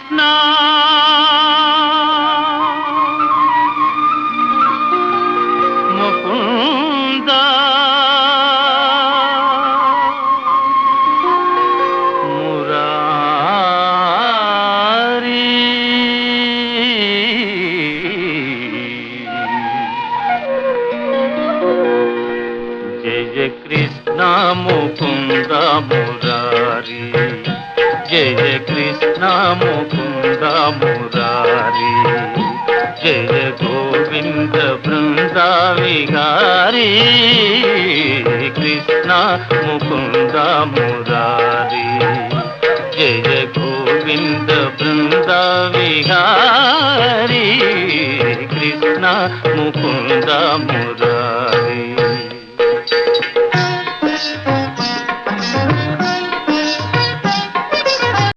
నా ముకుంద మురారి జయ కృష్ణ ముకుంద మురారి జయ కృష్ణ ముకుంద మురారి జయ గోవింద బృంద విహారీ కృష్ణ ముకుంద మురారి జయ గోవింద బృంద విహారీ కృష్ణ ముకుంద మురారి